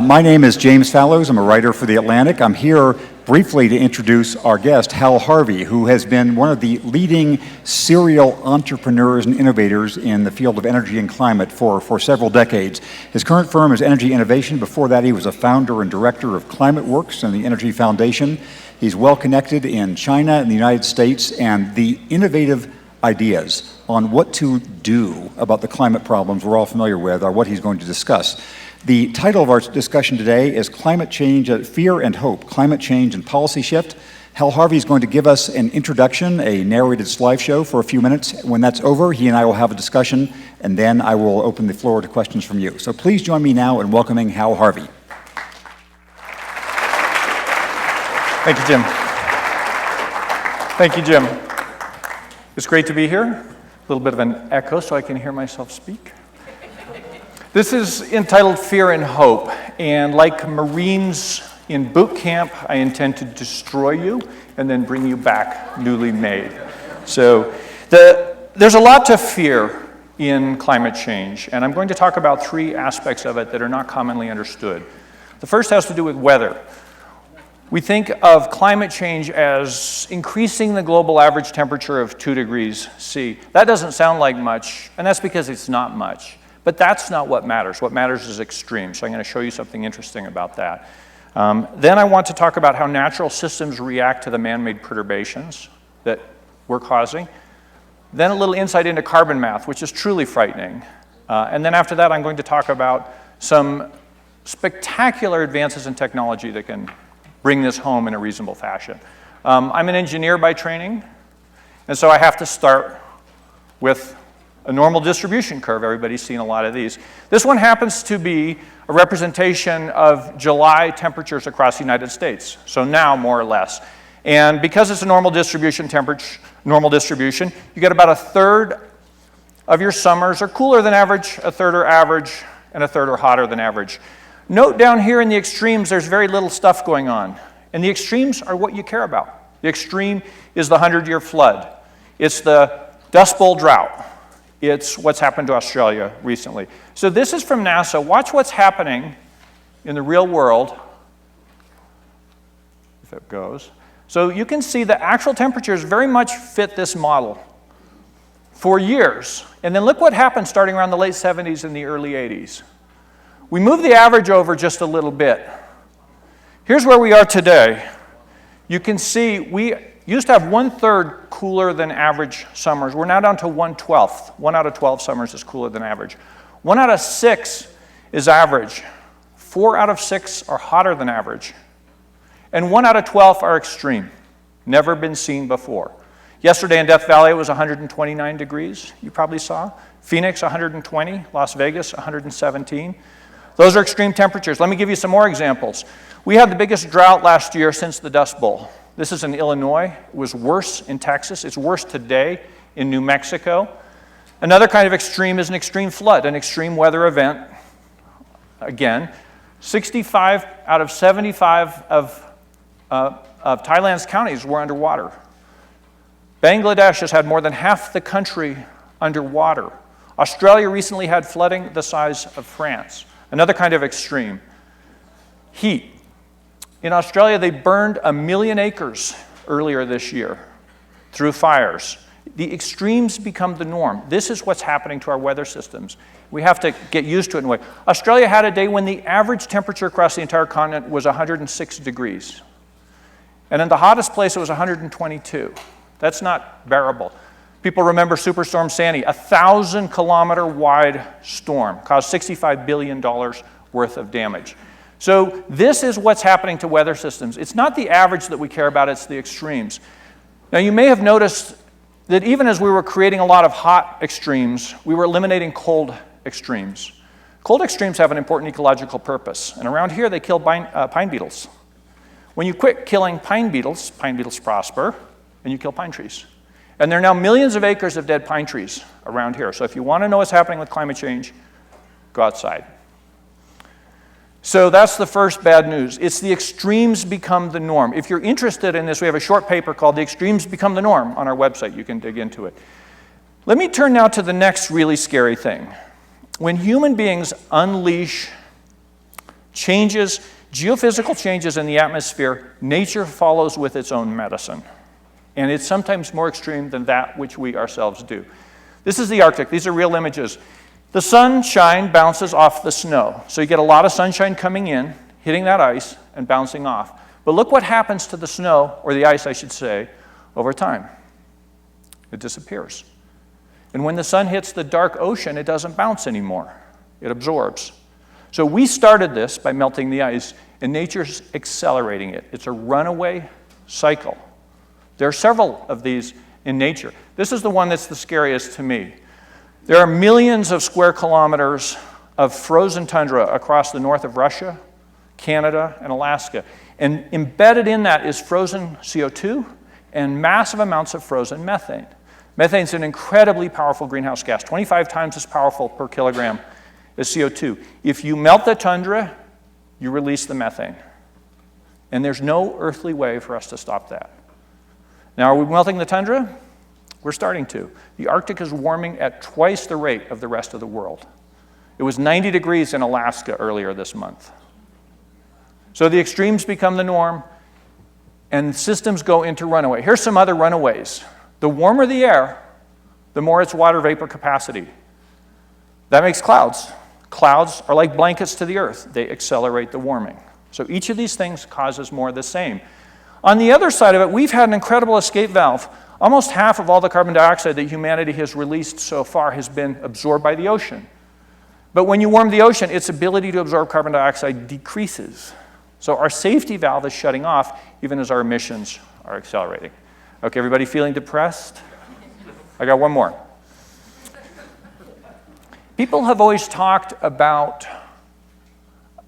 My name is James Fallows. I'm a writer for The Atlantic. I'm here briefly to introduce our guest, Hal Harvey, who has been one of the leading serial entrepreneurs and innovators in the field of energy and climate for several decades. His current firm is Energy Innovation. Before that, he was a founder and director of Climate Works and the Energy Foundation. He's well connected in China and the United States, and the innovative ideas on what to do about the climate problems we're all familiar with are what he's going to discuss. The title of our discussion today is Climate Change, Fear and Hope, Climate Change and Policy Shift. Hal Harvey is going to give us an introduction, a narrated slideshow for a few minutes. When that's over, he and I will have a discussion, and then I will open the floor to questions from you. So please join me now in welcoming Hal Harvey. Thank you, Jim. Thank you, Jim. It's great to be here. A little bit of an echo so I can hear myself speak. This is entitled Fear and Hope, and like Marines in boot camp, I intend to destroy you and then bring you back newly made. So there's a lot to fear in climate change, and I'm going to talk about three aspects of it that are not commonly understood. The first has to do with weather. We think of climate change as increasing the global average temperature of 2 degrees C. That doesn't sound like much, and that's because it's not much. But that's not what matters. What matters is extreme. So I'm going to show you something interesting about that. Then I want to talk about how natural systems react to the man-made perturbations that we're causing. Then a little insight into carbon math, which is truly frightening. And then after that, I'm going to talk about some spectacular advances in technology that can bring this home in a reasonable fashion. I'm an engineer by training, and so I have to start with a normal distribution curve. Everybody's seen a lot of these. This one happens to be a representation of July temperatures across the United States. So now, more or less. And because it's a normal distribution you get about a third of your summers are cooler than average, a third are average, and a third are hotter than average. Note down here in the extremes, there's very little stuff going on. And the extremes are what you care about. The extreme is the 100-year flood. It's the Dust Bowl drought. It's what's happened to Australia recently. So this is from NASA. Watch what's happening in the real world, if it goes. So you can see the actual temperatures very much fit this model for years. And then look what happened starting around the late 70s and the early 80s. We moved the average over just a little bit. Here's where we are today. You can see we used to have 1/3 cooler than average summers. We're now down to 1/12. 1 out of 12 summers is cooler than average. 1 out of 6 is average. 4 out of 6 are hotter than average. And 1 out of 12 are extreme. Never been seen before. Yesterday in Death Valley, it was 129 degrees, you probably saw. Phoenix, 120. Las Vegas, 117. Those are extreme temperatures. Let me give you some more examples. We had the biggest drought last year since the Dust Bowl. This is in Illinois. It was worse in Texas. It's worse today in New Mexico. Another kind of extreme is an extreme flood, an extreme weather event. Again, 65 out of 75 of Thailand's counties were underwater. Bangladesh has had more than half the country underwater. Australia recently had flooding the size of France. Another kind of extreme. Heat. In Australia, they burned 1 million acres earlier this year through fires. The extremes become the norm. This is what's happening to our weather systems. We have to get used to it in a way. Australia had a day when the average temperature across the entire continent was 106 degrees. And in the hottest place, it was 122. That's not bearable. People remember Superstorm Sandy, a 1,000-kilometer wide storm, caused $65 billion worth of damage. So this is what's happening to weather systems. It's not the average that we care about, it's the extremes. Now you may have noticed that even as we were creating a lot of hot extremes, we were eliminating cold extremes. Cold extremes have an important ecological purpose, and around here they kill pine beetles. When you quit killing pine beetles prosper, and you kill pine trees. And there are now millions of acres of dead pine trees around here. So if you want to know what's happening with climate change, go outside. So that's the first bad news. It's the extremes become the norm. If you're interested in this, we have a short paper called The Extremes Become the Norm on our website. You can dig into it. Let me turn now to the next really scary thing. When human beings unleash changes, geophysical changes in the atmosphere, nature follows with its own medicine. And it's sometimes more extreme than that which we ourselves do. This is the Arctic. These are real images. The sunshine bounces off the snow. So you get a lot of sunshine coming in, hitting that ice, and bouncing off. But look what happens to the snow, or the ice, I should say, over time. It disappears. And when the sun hits the dark ocean, it doesn't bounce anymore. It absorbs. So we started this by melting the ice, and nature's accelerating it. It's a runaway cycle. There are several of these in nature. This is the one that's the scariest to me. There are millions of square kilometers of frozen tundra across the north of Russia, Canada, and Alaska. And embedded in that is frozen CO2 and massive amounts of frozen methane. Methane is an incredibly powerful greenhouse gas, 25 times as powerful per kilogram as CO2. If you melt the tundra, you release the methane. And there's no earthly way for us to stop that. Now, are we melting the tundra? We're starting to. The Arctic is warming at twice the rate of the rest of the world. It was 90 degrees in Alaska earlier this month. So the extremes become the norm, and systems go into runaway. Here's some other runaways. The warmer the air, the more its water vapor capacity. That makes clouds. Clouds are like blankets to the earth. They accelerate the warming. So each of these things causes more of the same. On the other side of it, we've had an incredible escape valve. Almost half of all the carbon dioxide that humanity has released so far has been absorbed by the ocean. But when you warm the ocean, its ability to absorb carbon dioxide decreases. So our safety valve is shutting off even as our emissions are accelerating. Okay, everybody feeling depressed? I got one more. People have always talked about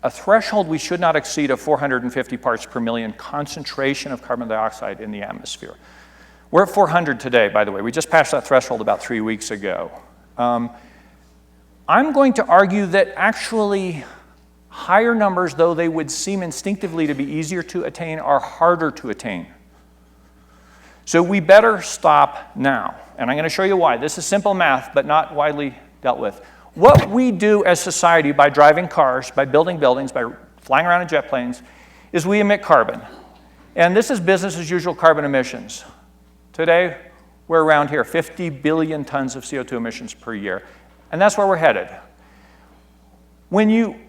a threshold we should not exceed of 450 parts per million concentration of carbon dioxide in the atmosphere. We're at 400 today, by the way. We just passed that threshold about 3 weeks ago. I'm going to argue that actually higher numbers, though they would seem instinctively to be easier to attain, are harder to attain. So we better stop now. And I'm going to show you why. This is simple math, but not widely dealt with. What we do as society by driving cars, by building buildings, by flying around in jet planes, is we emit carbon. And this is business as usual carbon emissions. Today, we're around here, 50 billion tons of CO2 emissions per year. And that's where we're headed. When you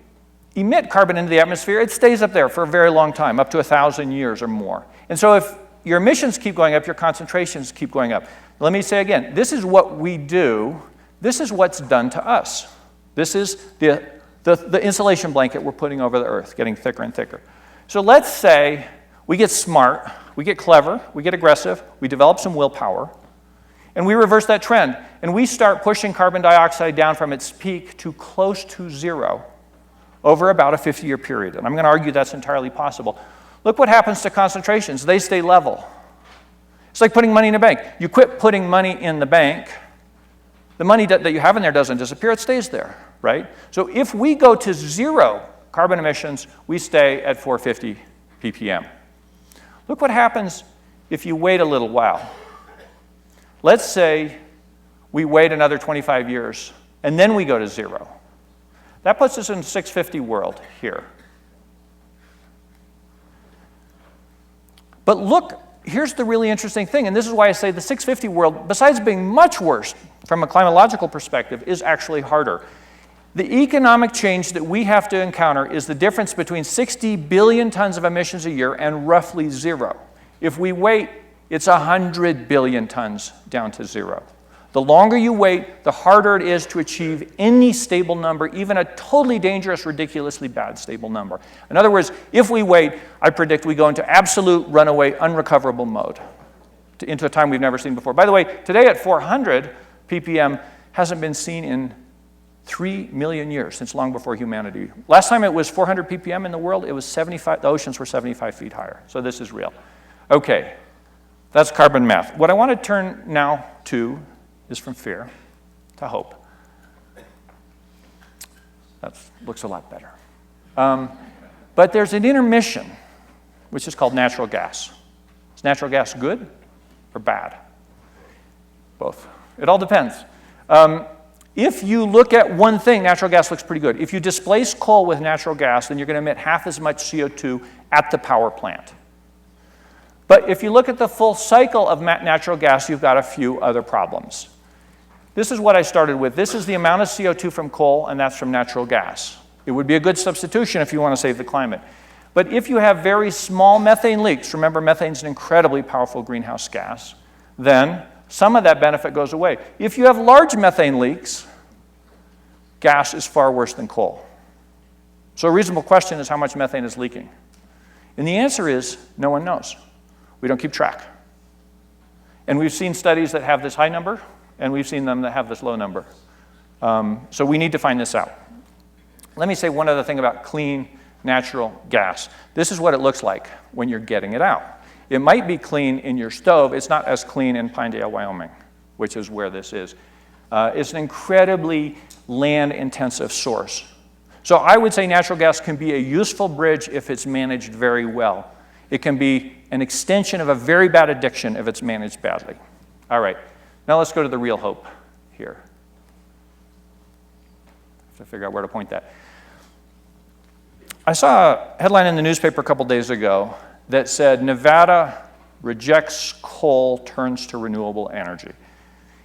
emit carbon into the atmosphere, it stays up there for a very long time, up to 1,000 years or more. And so if your emissions keep going up, your concentrations keep going up. Let me say again, this is what we do. This is what's done to us. This is the insulation blanket we're putting over the earth, getting thicker and thicker. So let's say we get smart, we get clever, we get aggressive, we develop some willpower, and we reverse that trend, and we start pushing carbon dioxide down from its peak to close to zero over about a 50-year period. And I'm going to argue that's entirely possible. Look what happens to concentrations. They stay level. It's like putting money in a bank. You quit putting money in the bank, the money that you have in there doesn't disappear, it stays there, right? So if we go to zero carbon emissions, we stay at 450 ppm. Look what happens if you wait a little while. Let's say we wait another 25 years, and then we go to zero. That puts us in the 650 world here. But look, here's the really interesting thing, and this is why I say the 650 world, besides being much worse from a climatological perspective, is actually harder. The economic change that we have to encounter is the difference between 60 billion tons of emissions a year and roughly zero. If we wait, it's 100 billion tons down to zero. The longer you wait, the harder it is to achieve any stable number, even a totally dangerous, ridiculously bad stable number. In other words, if we wait, I predict we go into absolute runaway, unrecoverable mode, into a time we've never seen before. By the way, today at 400 ppm hasn't been seen in 3 million years, since long before humanity. Last time it was 400 ppm in the world, it was 75, the oceans were 75 feet higher. So this is real. Okay, that's carbon math. What I want to turn now to is from fear to hope. That looks a lot better. But there's an intermission, which is called natural gas. Is natural gas good or bad? Both. It all depends. If you look at one thing, natural gas looks pretty good. If you displace coal with natural gas, then you're going to emit half as much CO2 at the power plant. But if you look at the full cycle of natural gas, you've got a few other problems. This is what I started with. This is the amount of CO2 from coal, and that's from natural gas. It would be a good substitution if you want to save the climate. But if you have very small methane leaks, remember methane is an incredibly powerful greenhouse gas, then some of that benefit goes away. If you have large methane leaks, gas is far worse than coal. So a reasonable question is how much methane is leaking? And the answer is no one knows. We don't keep track. And we've seen studies that have this high number, and we've seen them that have this low number. So we need to find this out. Let me say one other thing about clean natural gas. This is what it looks like when you're getting it out. It might be clean in your stove. It's not as clean in Pinedale, Wyoming, which is where this is. It's an incredibly land-intensive source. So I would say natural gas can be a useful bridge if it's managed very well. It can be an extension of a very bad addiction if it's managed badly. All right, now let's go to the real hope here. I have to figure out where to point that. I saw a headline in the newspaper a couple days ago that said Nevada rejects coal, turns to renewable energy.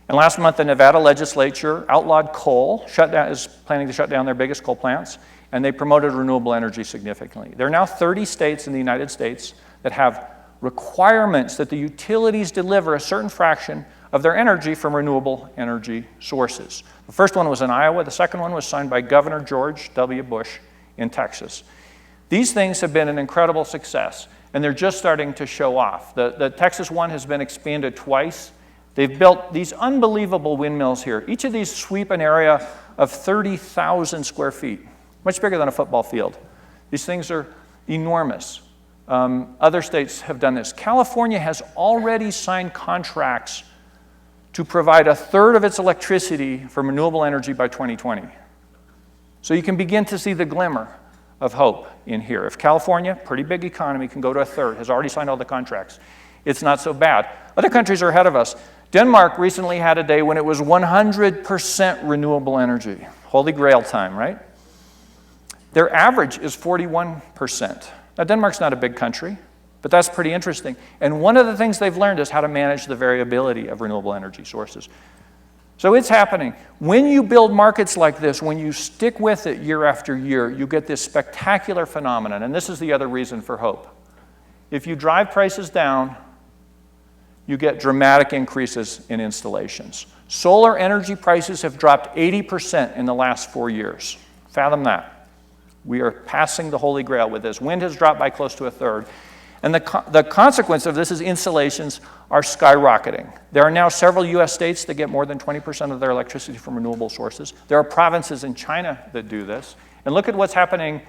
And last month, the Nevada legislature outlawed coal, is planning to shut down their biggest coal plants, and they promoted renewable energy significantly. There are now 30 states in the United States that have requirements that the utilities deliver a certain fraction of their energy from renewable energy sources. The first one was in Iowa. The second one was signed by Governor George W. Bush in Texas. These things have been an incredible success, and they're just starting to show off. The Texas one has been expanded twice. They've built these unbelievable windmills here. Each of these sweep an area of 30,000 square feet, much bigger than a football field. These things are enormous. Other states have done this. California has already signed contracts to provide a third of its electricity from renewable energy by 2020. So you can begin to see the glimmer of hope in here. If California, pretty big economy, can go to a third, has already signed all the contracts, it's not so bad. Other countries are ahead of us. Denmark recently had a day when it was 100% renewable energy. Holy grail time, right? Their average is 41%. Now, Denmark's not a big country, but that's pretty interesting. And one of the things they've learned is how to manage the variability of renewable energy sources. So it's happening. When you build markets like this, when you stick with it year after year, you get this spectacular phenomenon. And this is the other reason for hope. If you drive prices down, you get dramatic increases in installations. Solar energy prices have dropped 80% in the last 4 years. Fathom that. We are passing the holy grail with this. Wind has dropped by close to a third. And the consequence of this is installations are skyrocketing. There are now several US states that get more than 20% of their electricity from renewable sources. There are provinces in China that do this. And look at what's happening.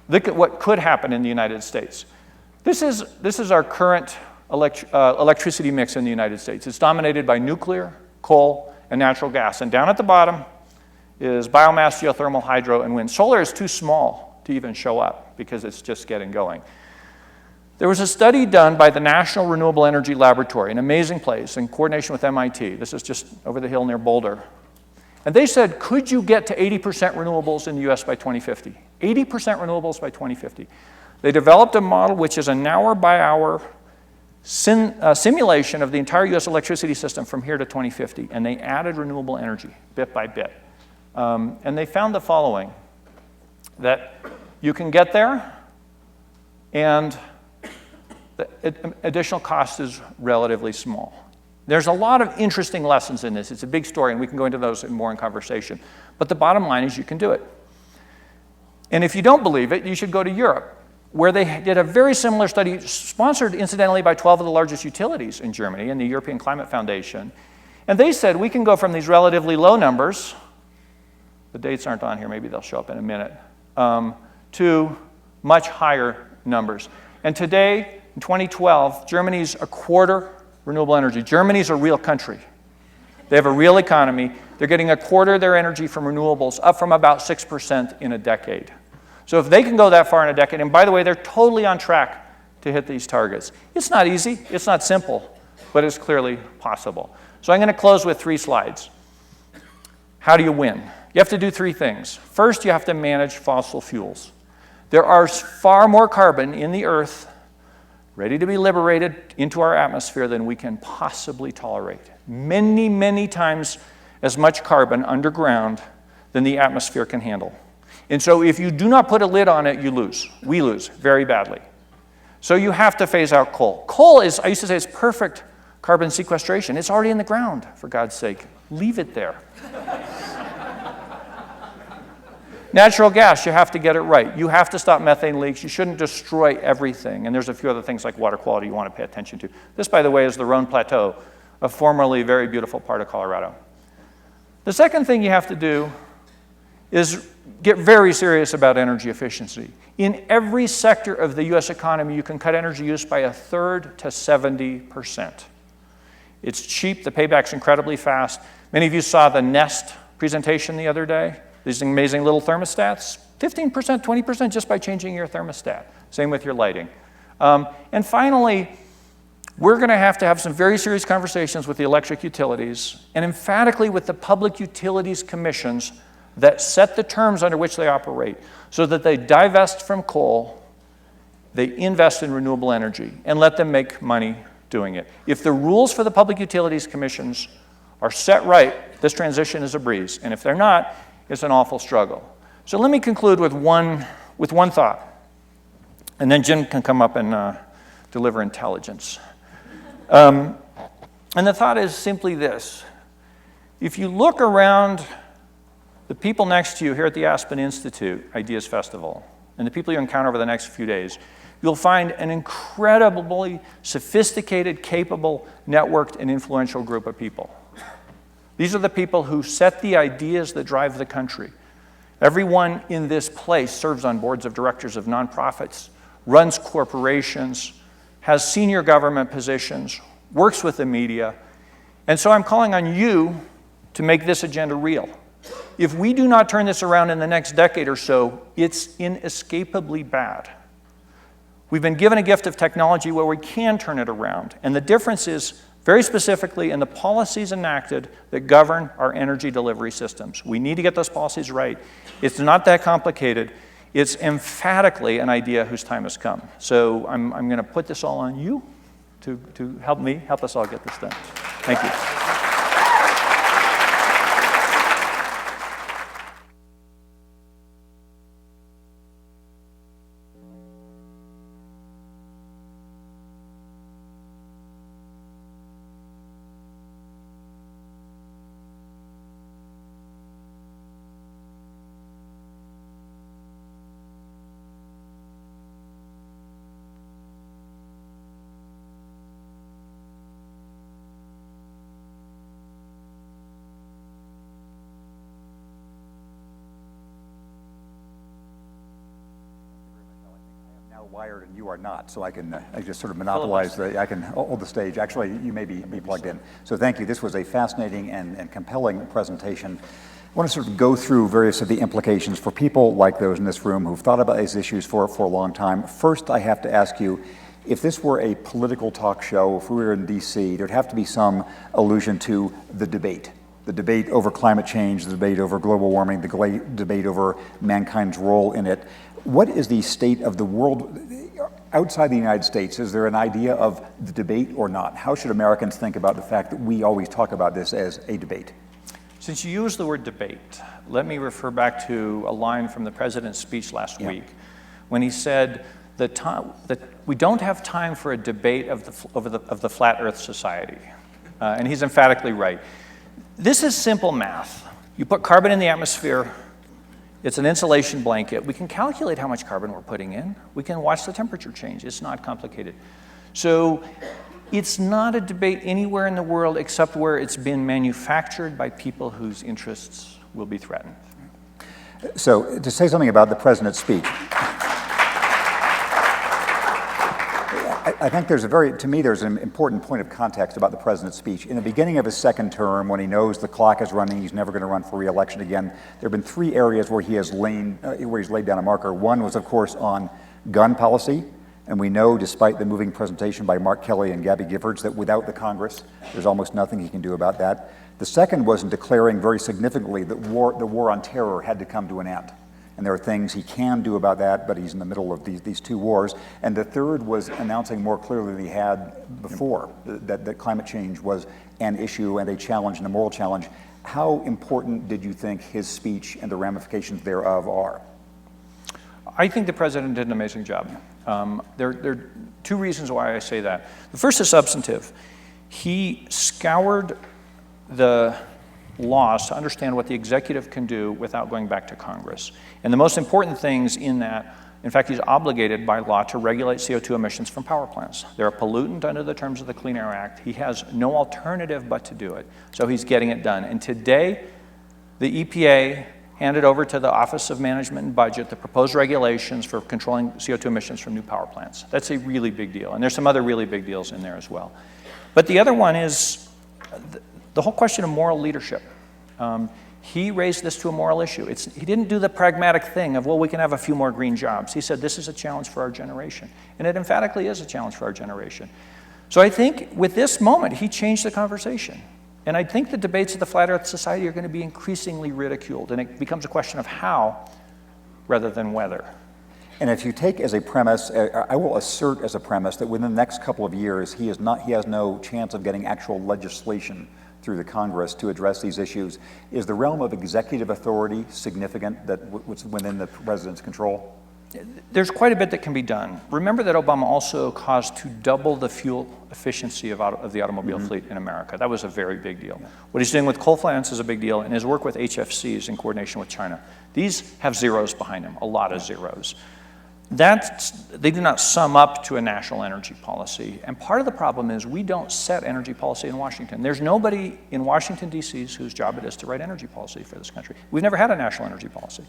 Look at what could happen in the United States. This is our current electricity mix in the United States. It's dominated by nuclear, coal, and natural gas. And down at the bottom is biomass, geothermal, hydro, and wind. Solar is too small to even show up because it's just getting going. There was a study done by the National Renewable Energy Laboratory, an amazing place, in coordination with MIT. This is just over the hill near Boulder. And they said, could you get to 80% renewables in the US by 2050? 80% renewables by 2050. They developed a model which is an hour-by-hour simulation of the entire US electricity system from here to 2050, and they added renewable energy bit by bit. And they found the following, that you can get there, and the additional cost is relatively small. There's a lot of interesting lessons in this. It's a big story, and we can go into those more in conversation. But the bottom line is you can do it. And if you don't believe it, you should go to Europe, where they did a very similar study, sponsored incidentally by 12 of the largest utilities in Germany and the European Climate Foundation. And they said we can go from these relatively low numbers, the dates aren't on here, maybe they'll show up in a minute, to much higher numbers. And today, in 2012, Germany's a quarter renewable energy. Germany's a real country. They have a real economy. They're getting a quarter of their energy from renewables, up from about 6% in a decade. So if they can go that far in a decade, and by the way, they're totally on track to hit these targets. It's not easy, it's not simple, but it's clearly possible. So I'm going to close with 3 slides. How do you win? You have to do three things. First, you have to manage fossil fuels. There are far more carbon in the earth ready to be liberated into our atmosphere than we can possibly tolerate. Many, many times as much carbon underground than the atmosphere can handle. And so if you do not put a lid on it, you lose. We lose very badly. So you have to phase out coal. Coal is, I used to say, it's perfect carbon sequestration. It's already in the ground, for God's sake. Leave it there. Natural gas, you have to get it right. You have to stop methane leaks. You shouldn't destroy everything. And there's a few other things like water quality you want to pay attention to. This, by the way, is the Rhone Plateau, a formerly very beautiful part of Colorado. The second thing you have to do is get very serious about energy efficiency. In every sector of the US economy, you can cut energy use by 1/3 to 70%. It's cheap, the payback's incredibly fast. Many of you saw the Nest presentation the other day. These amazing little thermostats, 15%, 20% just by changing your thermostat. Same with your lighting. And finally, we're going to have some very serious conversations with the electric utilities and emphatically with the public utilities commissions that set the terms under which they operate so that they divest from coal, they invest in renewable energy, and let them make money doing it. If the rules for the public utilities commissions are set right, this transition is a breeze. And if they're not, it's an awful struggle. So let me conclude with one thought. And then Jim can come up and deliver intelligence. And the thought is simply this. If you look around the people next to you here at the Aspen Institute Ideas Festival, and the people you encounter over the next few days, you'll find an incredibly sophisticated, capable, networked, and influential group of people. These are the people who set the ideas that drive the country. Everyone in this place serves on boards of directors of nonprofits, runs corporations, has senior government positions, works with the media. And so I'm calling on you to make this agenda real. If we do not turn this around in the next decade or so, it's inescapably bad. We've been given a gift of technology where we can turn it around. And the difference is very specifically in the policies enacted that govern our energy delivery systems. We need to get those policies right. It's not that complicated. It's emphatically an idea whose time has come. So I'm going to put this all on you to help us all get this done. Thank you. Wired and you are not, so I just sort of monopolize I can hold the stage. Actually, you may be plugged in. So thank you. This was a fascinating and compelling presentation. I want to sort of go through various of the implications for people like those in this room who've thought about these issues for a long time. First, I have to ask you, if this were a political talk show, if we were in DC, there'd have to be some allusion to the debate over climate change, the debate over global warming, the debate over mankind's role in it. What is the state of the world outside the United States? Is there an idea of the debate or not? How should Americans think about the fact that we always talk about this as a debate? Since you used the word debate, let me refer back to a line from the president's speech last week when he said that we don't have time for a debate of the flat earth society. And he's emphatically right. This is simple math. You put carbon in the atmosphere, it's an insulation blanket. We can calculate how much carbon we're putting in. We can watch the temperature change. It's not complicated. So it's not a debate anywhere in the world except where it's been manufactured by people whose interests will be threatened. So to say something about the president's speech, I think there's there's an important point of context about the president's speech. In the beginning of his second term, when he knows the clock is running, he's never going to run for re-election again, there have been three areas where he's laid down a marker. One was, of course, on gun policy. And we know, despite the moving presentation by Mark Kelly and Gabby Giffords, that without the Congress, there's almost nothing he can do about that. The second was in declaring very significantly that the war on terror had to come to an end. And there are things he can do about that, but he's in the middle of these two wars. And the third was announcing more clearly than he had before that climate change was an issue and a challenge and a moral challenge. How important did you think his speech and the ramifications thereof are? I think the president did an amazing job. There are two reasons why I say that. The first is substantive. He scoured the laws to understand what the executive can do without going back to Congress. And the most important things in that, in fact, he's obligated by law to regulate CO2 emissions from power plants. They're a pollutant under the terms of the Clean Air Act. He has no alternative but to do it. So he's getting it done. And today, the EPA handed over to the Office of Management and Budget the proposed regulations for controlling CO2 emissions from new power plants. That's a really big deal. And there's some other really big deals in there as well. But the other one is the whole question of moral leadership. He raised this to a moral issue. He didn't do the pragmatic thing of, well, we can have a few more green jobs. He said, this is a challenge for our generation. And it emphatically is a challenge for our generation. So I think with this moment, he changed the conversation. And I think the debates of the Flat Earth Society are going to be increasingly ridiculed. And it becomes a question of how rather than whether. And if you take as a premise, I will assert as a premise that within the next couple of years, he has no chance of getting actual legislation through the Congress to address these issues. Is the realm of executive authority significant that what's within the president's control? There's quite a bit that can be done. Remember that Obama also caused to double the fuel efficiency of the automobile fleet in America. That was a very big deal. Yeah. What he's doing with coal plants is a big deal, and his work with HFCs in coordination with China. These have zeros behind them, a lot of zeros. They do not sum up to a national energy policy. And part of the problem is we don't set energy policy in Washington. There's nobody in Washington, D.C. whose job it is to write energy policy for this country. We've never had a national energy policy.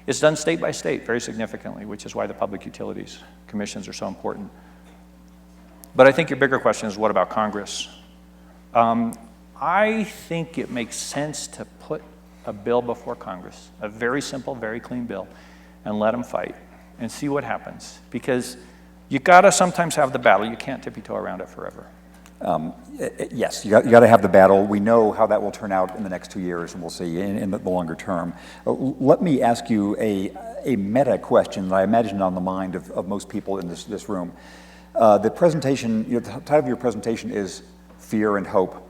It's done state by state very significantly, which is why the public utilities commissions are so important. But I think your bigger question is, what about Congress? I think it makes sense to put a bill before Congress, a very simple, very clean bill, and let them fight and see what happens. Because you gotta sometimes have the battle. You can't tippy-toe around it forever. Yes, you got to have the battle. We know how that will turn out in the next 2 years, and we'll see in the longer term. Let me ask you a meta question that I imagine on the mind of most people in this room. The presentation, the title of your presentation is Fear and Hope.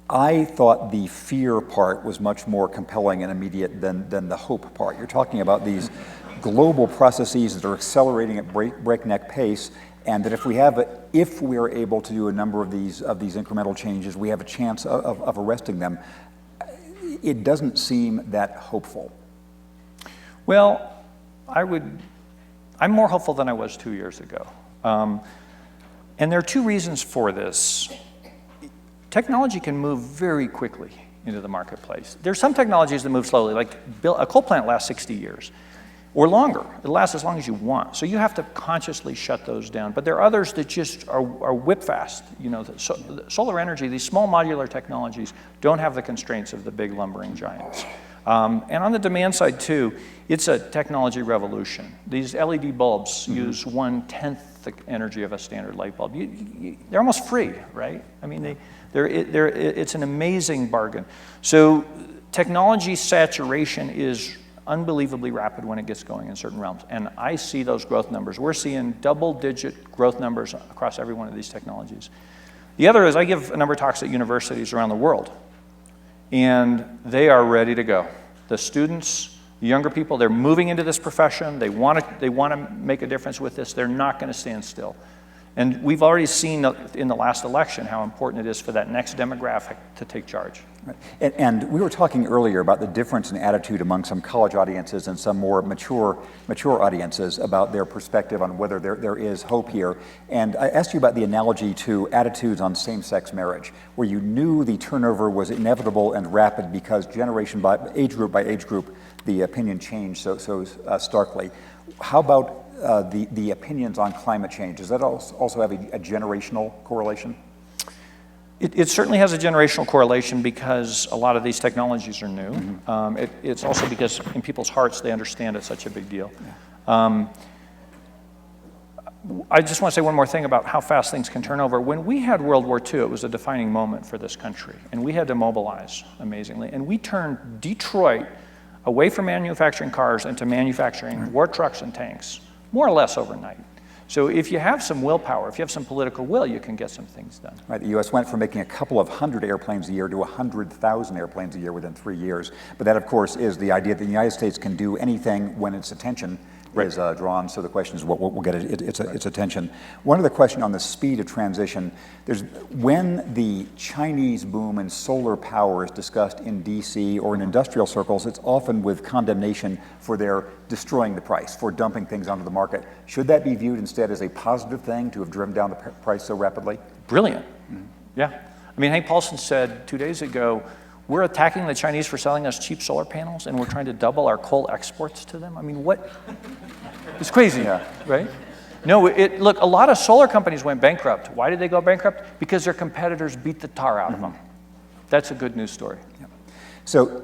I thought the fear part was much more compelling and immediate than the hope part. You're talking about these global processes that are accelerating at breakneck pace, and that if we are able to do a number of these incremental changes, we have a chance of arresting them. It doesn't seem that hopeful. Well, I'm more hopeful than I was 2 years ago. And there are two reasons for this. Technology can move very quickly into the marketplace. There's some technologies that move slowly, like a coal plant lasts 60 years. Or longer. It'll last as long as you want. So you have to consciously shut those down. But there are others that just are whip fast. You know, solar energy, these small modular technologies don't have the constraints of the big lumbering giants. And on the demand side too, it's a technology revolution. These LED bulbs use 1/10 the energy of a standard light bulb. They're almost free, right? I mean, it's an amazing bargain. So technology saturation is unbelievably rapid when it gets going in certain realms. And I see those growth numbers. We're seeing double-digit growth numbers across every one of these technologies. The other is I give a number of talks at universities around the world, and they are ready to go. The students, the younger people, they're moving into this profession. They want to make a difference with this. They're not going to stand still. And we've already seen in the last election how important it is for that next demographic to take charge. Right. And we were talking earlier about the difference in attitude among some college audiences and some more mature audiences about their perspective on whether there is hope here. And I asked you about the analogy to attitudes on same-sex marriage, where you knew the turnover was inevitable and rapid because generation by age group, the opinion changed so starkly. How about the opinions on climate change? Does that also have a generational correlation? It certainly has a generational correlation because a lot of these technologies are new. It's also because in people's hearts they understand it's such a big deal. I just want to say one more thing about how fast things can turn over. When we had World War II, it was a defining moment for this country, and we had to mobilize, amazingly. And we turned Detroit away from manufacturing cars into manufacturing war trucks and tanks, more or less overnight. So if you have some willpower, if you have some political will, you can get some things done. Right, the U.S. went from making a couple of hundred airplanes a year to 100,000 airplanes a year within 3 years. But that, of course, is the idea that the United States can do anything when its attention is drawn. So the question is what will get its attention. One other question on the speed of transition. When the Chinese boom in solar power is discussed in D.C. or in industrial circles, it's often with condemnation for their destroying the price, for dumping things onto the market. Should that be viewed instead as a positive thing to have driven down the price so rapidly? Brilliant. Yeah. I mean, Hank Paulson said 2 days ago, we're attacking the Chinese for selling us cheap solar panels, and we're trying to double our coal exports to them. I mean, what? It's crazy, right? No, look, a lot of solar companies went bankrupt. Why did they go bankrupt? Because their competitors beat the tar out of them. That's a good news story. Yeah. So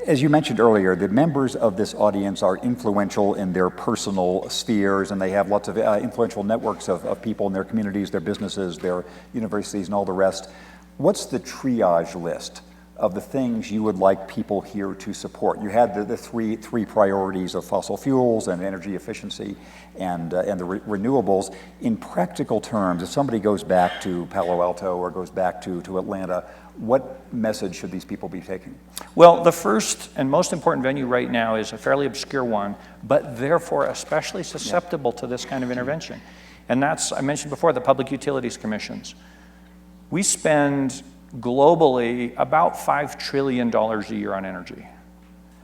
as you mentioned earlier, the members of this audience are influential in their personal spheres, and they have lots of influential networks of people in their communities, their businesses, their universities, and all the rest. What's the triage list of the things you would like people here to support? You had the three priorities of fossil fuels and energy efficiency and the renewables. In practical terms, if somebody goes back to Palo Alto or goes back to Atlanta, what message should these people be taking? Well, the first and most important venue right now is a fairly obscure one, but therefore especially susceptible to this kind of intervention. And that's, I mentioned before, the Public Utilities Commissions. We spend globally about $5 trillion a year on energy.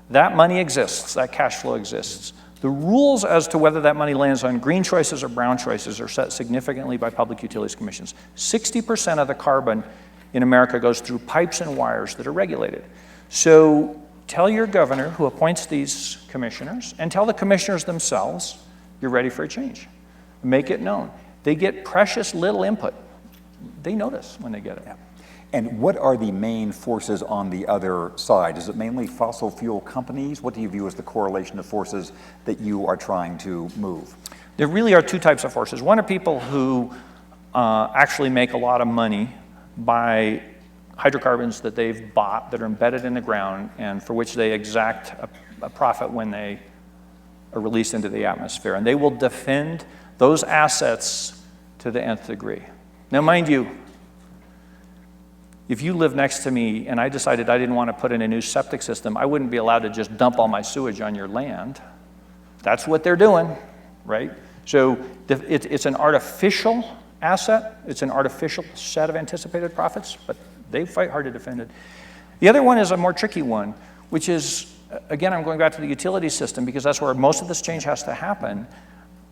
That money exists, that cash flow exists. The rules as to whether that money lands on green choices or brown choices are set significantly by Public Utilities Commissions. 60% of the carbon in America goes through pipes and wires that are regulated. So tell your governor who appoints these commissioners, and tell the commissioners themselves, you're ready for a change. Make it known. They get precious little input. They notice when they get it. Yeah. And what are the main forces on the other side? Is it mainly fossil fuel companies? What do you view as the correlation of forces that you are trying to move? There really are two types of forces. One are people who actually make a lot of money by hydrocarbons that they've bought that are embedded in the ground and for which they exact a profit when they are released into the atmosphere. And they will defend those assets to the nth degree. Now, mind you, if you live next to me and I decided I didn't want to put in a new septic system, I wouldn't be allowed to just dump all my sewage on your land. That's what they're doing, right? So it's an artificial asset. It's an artificial set of anticipated profits, but they fight hard to defend it. The other one is a more tricky one, which is, again, I'm going back to the utility system because that's where most of this change has to happen.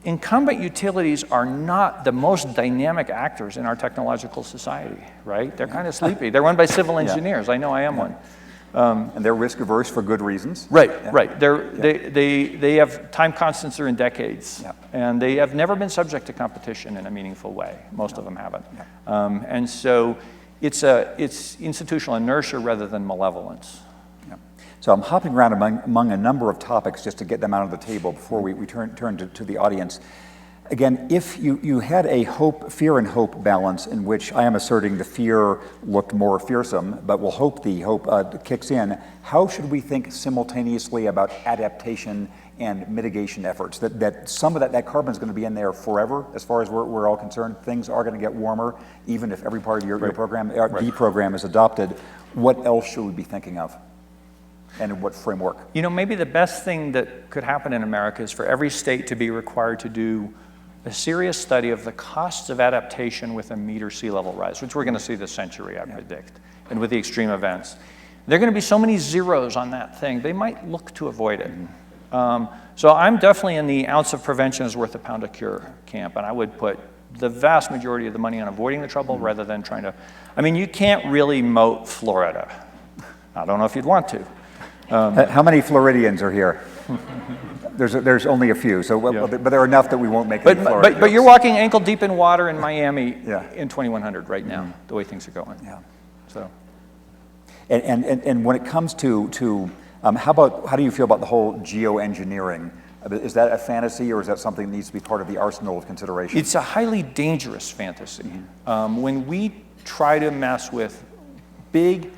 Incumbent utilities are not the most dynamic actors in our technological society, right? They're kind of sleepy. They're run by civil engineers. I know I am one. And they're risk averse for good reasons. Right, right. They have time constants that are in decades, and they have never been subject to competition in a meaningful way. Most of them haven't. And so it's institutional inertia rather than malevolence. So I'm hopping around among a number of topics just to get them out of the table before we turn to the audience. Again, if you had a fear and hope balance in which I am asserting the fear looked more fearsome, but we'll hope the hope kicks in, how should we think simultaneously about adaptation and mitigation efforts? That some of that carbon is going to be in there forever, as far as we're all concerned. Things are going to get warmer, even if every part of your program, the program is adopted. What else should we be thinking of? And in what framework? You know, maybe the best thing that could happen in America is for every state to be required to do a serious study of the costs of adaptation with a meter sea level rise, which we're going to see this century, I predict, and with the extreme events. There are going to be so many zeros on that thing, they might look to avoid it. So I'm definitely in the ounce of prevention is worth a pound of cure camp, and I would put the vast majority of the money on avoiding the trouble rather than trying to, I mean, you can't really moat Florida. I don't know if you'd want to. How many Floridians are here? There's only a few, so but there are enough that we won't make any Florida but you're walking ankle deep in water in Miami in 2100 right now, the way things are going. So, and when it comes to how do you feel about the whole geoengineering Is that a fantasy, or is that something that needs to be part of the arsenal of consideration? It's a highly dangerous fantasy. When we try to mess with big,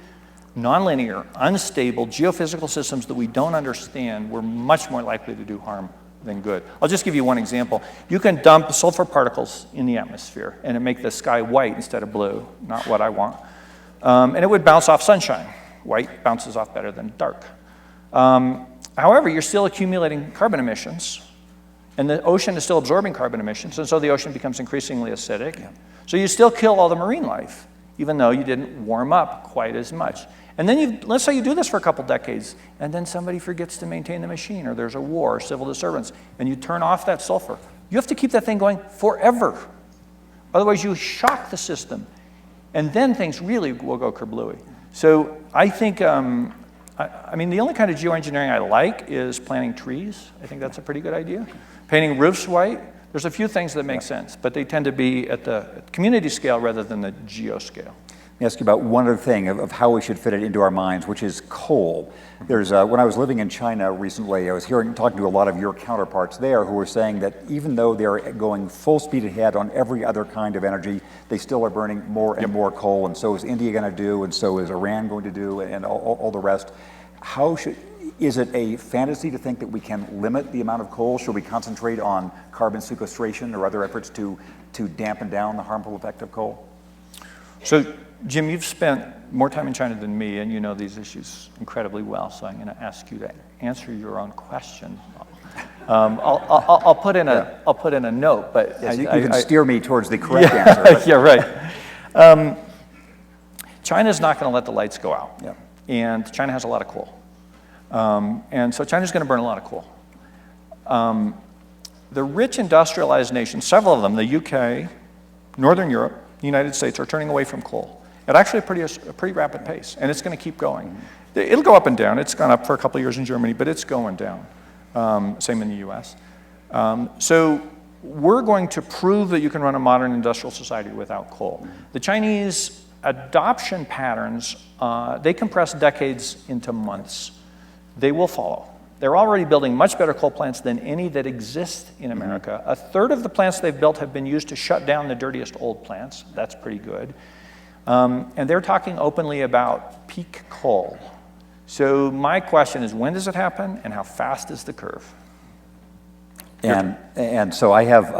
nonlinear, unstable geophysical systems that we don't understand, we're much more likely to do harm than good. I'll just give you one example. You can dump sulfur particles in the atmosphere and it make the sky white instead of blue, not what I want. And it would bounce off sunshine. White bounces off better than dark. However, you're still accumulating carbon emissions, and the ocean is still absorbing carbon emissions, and so the ocean becomes increasingly acidic. Yeah. So you still kill all the marine life, even though you didn't warm up quite as much. And then let's say you do this for a couple decades, and then somebody forgets to maintain the machine, or there's a war, or civil disturbance, and you turn off that sulfur. You have to keep that thing going forever. Otherwise, you shock the system, and then things really will go kerblooey. So I think, I mean, the only kind of geoengineering I like is planting trees. I think that's a pretty good idea. Painting roofs white. There's a few things that make sense, but they tend to be at the community scale rather than the geo scale. Let me ask you about one other thing of how we should fit it into our minds, which is coal. There's when I was living in China recently, I was talking to a lot of your counterparts there who were saying that even though they're going full speed ahead on every other kind of energy, they still are burning more and more coal, and so is India going to do, and so is Iran going to do, and all the rest. Is it a fantasy to think that we can limit the amount of coal? Should we concentrate on carbon sequestration or other efforts to dampen down the harmful effect of coal? So, Jim, you've spent more time in China than me, and you know these issues incredibly well, so I'm going to ask you to answer your own question. I'll put in a note, but yes, you can steer me towards the correct answer. But. Yeah, right. China's not going to let the lights go out, and China has a lot of coal, and so China's going to burn a lot of coal. The rich industrialized nations, several of them, the UK, Northern Europe, the United States, are turning away from coal at actually a pretty rapid pace, and it's going to keep going. It'll go up and down. It's gone up for a couple of years in Germany, but it's going down. Same in the US. So we're going to prove that you can run a modern industrial society without coal. The Chinese adoption patterns, they compress decades into months. They will follow. They're already building much better coal plants than any that exist in America. A third of the plants they've built have been used to shut down the dirtiest old plants. That's pretty good. And they're talking openly about peak coal. So my question is, when does it happen, and how fast is the curve? And so I have,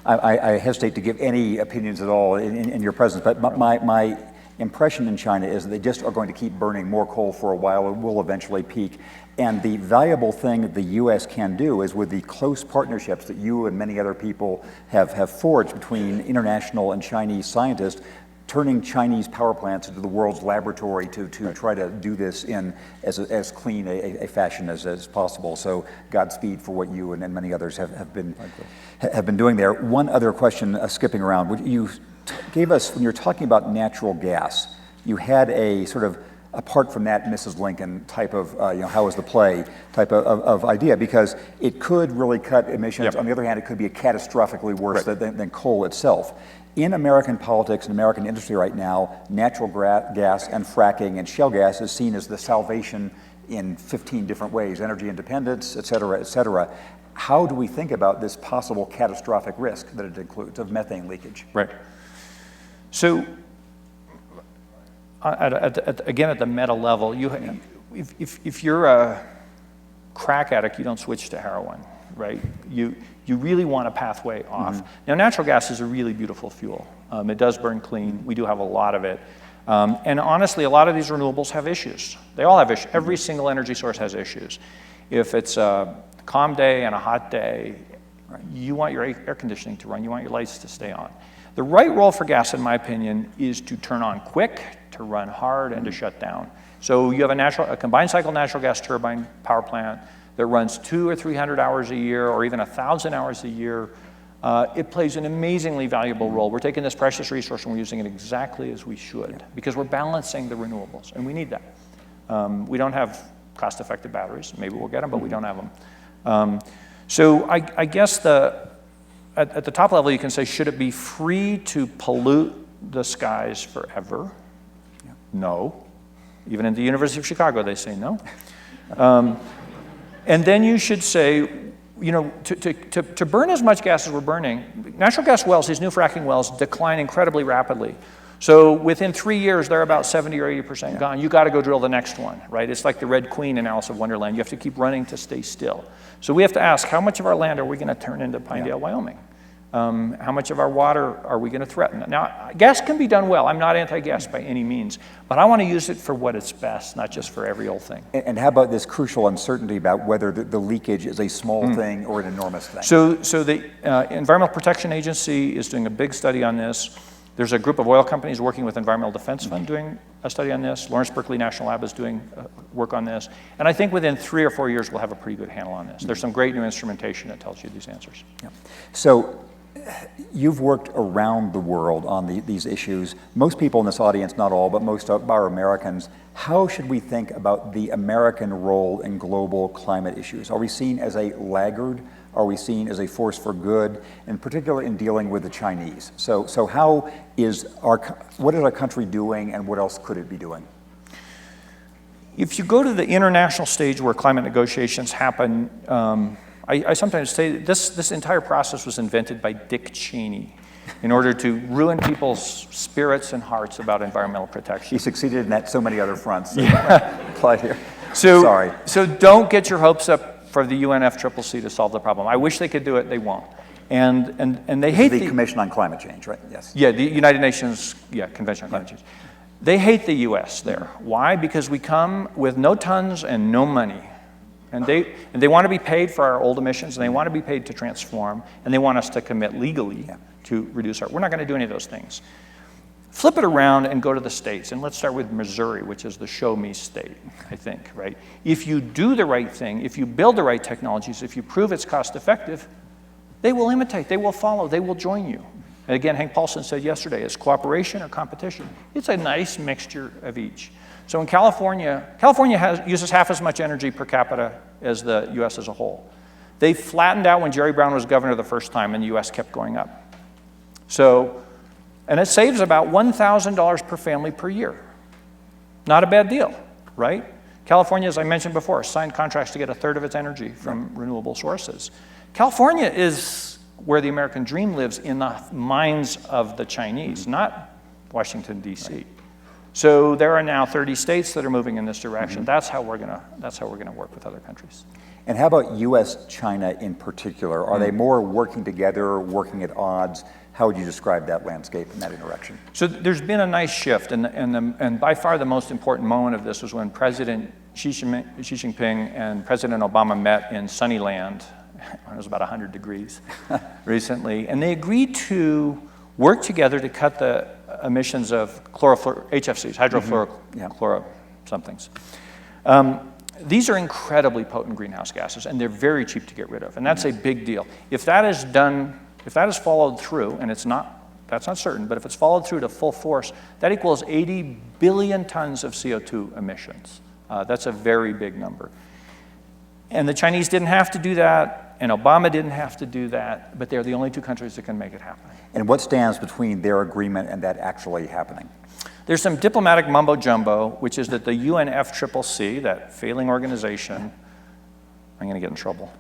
I hesitate to give any opinions at all in your presence, but my impression in China is that they just are going to keep burning more coal for a while. It will eventually peak. And the valuable thing that the U.S. can do is, with the close partnerships that you and many other people have forged between international and Chinese scientists, turning Chinese power plants into the world's laboratory to try to do this in as clean a fashion as possible. So Godspeed for what you and many others have been doing there. One other question, skipping around. You gave us, when you're talking about natural gas, you had a sort of, apart from that Mrs. Lincoln type of, how is the play type of idea, because it could really cut emissions. Yep. On the other hand, it could be catastrophically worse than coal itself. In American politics and American industry right now, natural gas and fracking and shale gas is seen as the salvation in 15 different ways: energy independence, et cetera, et cetera. How do we think about this possible catastrophic risk that it includes of methane leakage? Right. So, again, at the meta level, if you're a crack addict, you don't switch to heroin, right? You really want a pathway off. Mm-hmm. Now, natural gas is a really beautiful fuel. It does burn clean. We do have a lot of it. And honestly, a lot of these renewables have issues. They all have issues. Every single energy source has issues. If it's a calm day and a hot day, you want your air conditioning to run. You want your lights to stay on. The right role for gas, in my opinion, is to turn on quick, to run hard, and to shut down. So you have a combined cycle natural gas turbine power plant that runs 200 or 300 hours a year, or even 1,000 hours a year. It plays an amazingly valuable role. We're taking this precious resource and we're using it exactly as we should, because we're balancing the renewables, and we need that. We don't have cost-effective batteries. Maybe we'll get them, but we don't have them. So I guess at the top level, you can say, should it be free to pollute the skies forever? Yeah. No. Even at the University of Chicago, they say no. And then you should say, you know, to burn as much gas as we're burning, natural gas wells, these new fracking wells, decline incredibly rapidly. So within 3 years, they're about 70 or 80% gone. You got to go drill the next one, right? It's like the Red Queen in Alice of Wonderland. You have to keep running to stay still. So we have to ask, how much of our land are we going to turn into Pinedale, Wyoming? How much of our water are we going to threaten? Now, gas can be done well. I'm not anti-gas by any means, but I want to use it for what it's best, not just for every old thing. And how about this crucial uncertainty about whether the leakage is a small thing or an enormous thing? So the Environmental Protection Agency is doing a big study on this. There's a group of oil companies working with Environmental Defense Fund doing a study on this. Lawrence Berkeley National Lab is doing work on this. And I think within 3 or 4 years, we'll have a pretty good handle on this. There's some great new instrumentation that tells you these answers. Yeah. So you've worked around the world on these issues. Most people in this audience, not all, but most are Americans. How should we think about the American role in global climate issues? Are we seen as a laggard? Are we seen as a force for good, in particular in dealing with the Chinese? So what is our country doing, and what else could it be doing? If you go to the international stage where climate negotiations happen, I sometimes say this entire process was invented by Dick Cheney in order to ruin people's spirits and hearts about environmental protection. He succeeded in that so many other fronts. Applied here. Sorry. So don't get your hopes up for the UNFCCC to solve the problem. I wish they could do it, they won't. And they hate the Commission on Climate Change, right? Yes. Yeah, the United Nations, Convention on Climate Change. They hate the US there. Why? Because we come with no tons and no money. And they want to be paid for our old emissions, and they want to be paid to transform, and they want us to commit legally to reduce our. We're not going to do any of those things. Flip it around and go to the states, and let's start with Missouri, which is the show me state, I think, right? If you do the right thing, if you build the right technologies, if you prove it's cost effective, they will imitate, they will follow, they will join you. And again, Hank Paulson said yesterday, is cooperation or competition? It's a nice mixture of each. So in California uses half as much energy per capita as the US as a whole. They flattened out when Jerry Brown was governor the first time, and the US kept going up. And it saves about $1,000 per family per year. Not a bad deal, right? California, as I mentioned before, signed contracts to get 1/3 of its energy from renewable sources. California is where the American dream lives in the minds of the Chinese, not Washington, D.C. Right. So there are now 30 states that are moving in this direction. That's how we're gonna work with other countries. And how about U.S.-China in particular? Are they more working together, working at odds? How would you describe that landscape and that interaction? So there's been a nice shift, and by far the most important moment of this was when President Xi Jinping and President Obama met in Sunnyland. It was about 100 degrees recently, and they agreed to work together to cut the emissions of HFCs, hydrofluorochloro somethings. These are incredibly potent greenhouse gases, and they're very cheap to get rid of, and that's a big deal. If that is done, if that is followed through, and that's not certain, but if it's followed through to full force, that equals 80 billion tons of CO2 emissions. That's a very big number. And the Chinese didn't have to do that, and Obama didn't have to do that, but they're the only two countries that can make it happen. And what stands between their agreement and that actually happening? There's some diplomatic mumbo-jumbo, which is that the UNFCCC, that failing organization, I'm going to get in trouble,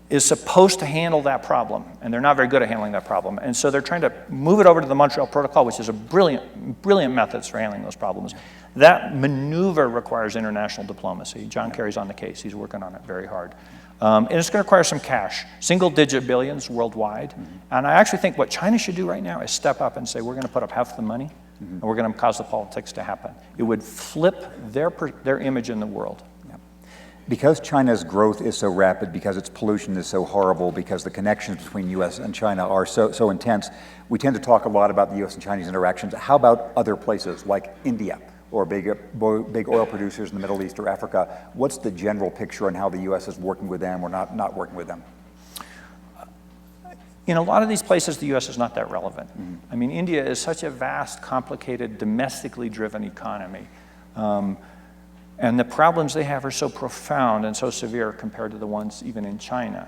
is supposed to handle that problem, and they're not very good at handling that problem. And so they're trying to move it over to the Montreal Protocol, which is a brilliant methods for handling those problems. That maneuver requires international diplomacy. John Kerry's on the case. He's working on it very hard. And it's going to require some cash, single-digit billions worldwide. And I actually think what China should do right now is step up and say, we're going to put up half the money, and we're going to cause the politics to happen. It would flip their image in the world. Because China's growth is so rapid, because its pollution is so horrible, because the connections between U.S. and China are so intense, we tend to talk a lot about the U.S. and Chinese interactions. How about other places like India or big oil producers in the Middle East or Africa? What's the general picture on how the U.S. is working with them or not working with them? In a lot of these places, the U.S. is not that relevant. I mean, India is such a vast, complicated, domestically driven economy. And the problems they have are so profound and so severe compared to the ones even in China.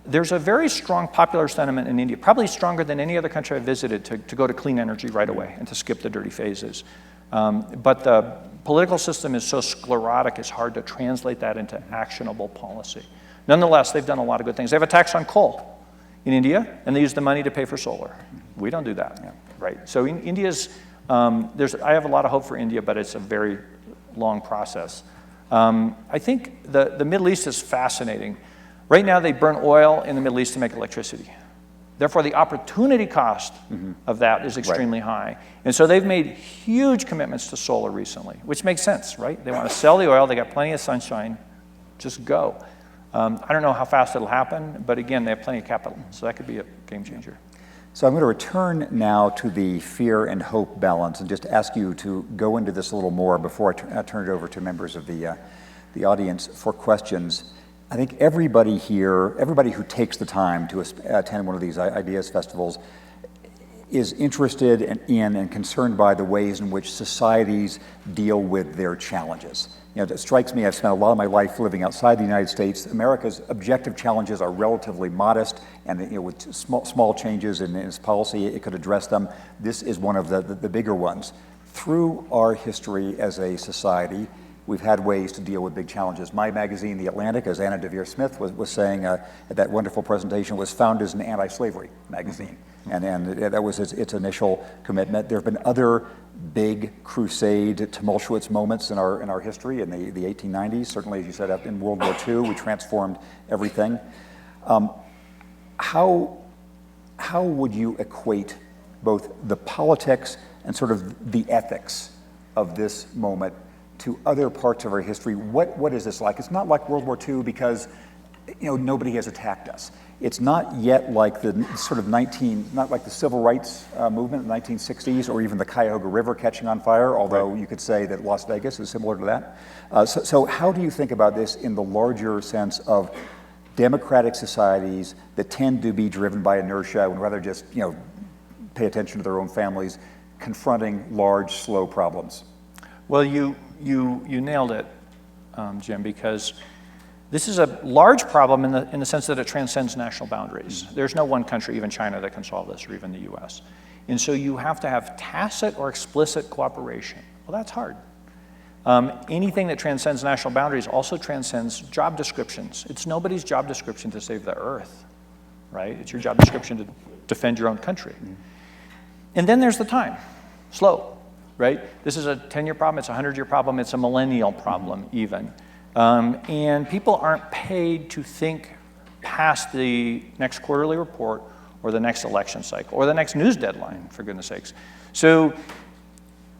There's a very strong popular sentiment in India, probably stronger than any other country I've visited, to go to clean energy right away and to skip the dirty phases. But the political system is so sclerotic, it's hard to translate that into actionable policy. Nonetheless, they've done a lot of good things. They have a tax on coal in India, and they use the money to pay for solar. We don't do that, right? So in India's, I have a lot of hope for India, but it's a very long process. I think the Middle East is fascinating. Right now, they burn oil in the Middle East to make electricity. Therefore, the opportunity cost of that is extremely high. And so they've made huge commitments to solar recently, which makes sense, right? They want to sell the oil, they got plenty of sunshine, just go. I don't know how fast it'll happen, but again, they have plenty of capital, so that could be a game changer. So I'm going to return now to the fear and hope balance and just ask you to go into this a little more before I turn it over to members of the audience for questions. I think everybody here, everybody who takes the time to attend one of these ideas festivals is interested in and concerned by the ways in which societies deal with their challenges. You know, it strikes me, I've spent a lot of my life living outside the United States. America's objective challenges are relatively modest, and you know, with small changes in its policy, it could address them. This is one of the bigger ones. Through our history as a society, we've had ways to deal with big challenges. My magazine, The Atlantic, as Anna DeVere Smith was saying at that wonderful presentation, was founded as an anti-slavery magazine. And that was its initial commitment. There have been other big crusade, tumultuous moments in our history in the 1890s. Certainly, as you said, in World War II, we transformed everything. How would you equate both the politics and sort of the ethics of this moment to other parts of our history? What is this like? It's not like World War II because nobody has attacked us. It's not yet like the sort of not like the civil rights movement in the 1960s or even the Cuyahoga River catching on fire, although you could say that Las Vegas is similar to that. So how do you think about this in the larger sense of democratic societies that tend to be driven by inertia and rather just pay attention to their own families, confronting large, slow problems? Well, you nailed it, Jim, because this is a large problem in the sense that it transcends national boundaries. There's no one country, even China, that can solve this, or even the US. And so you have to have tacit or explicit cooperation. Well, that's hard. Anything that transcends national boundaries also transcends job descriptions. It's nobody's job description to save the earth, right? It's your job description to defend your own country. And then there's the time, slow, right? This is a 10-year problem, it's a 100-year problem, it's a millennial problem even. And people aren't paid to think past the next quarterly report or the next election cycle or the next news deadline, for goodness sakes. So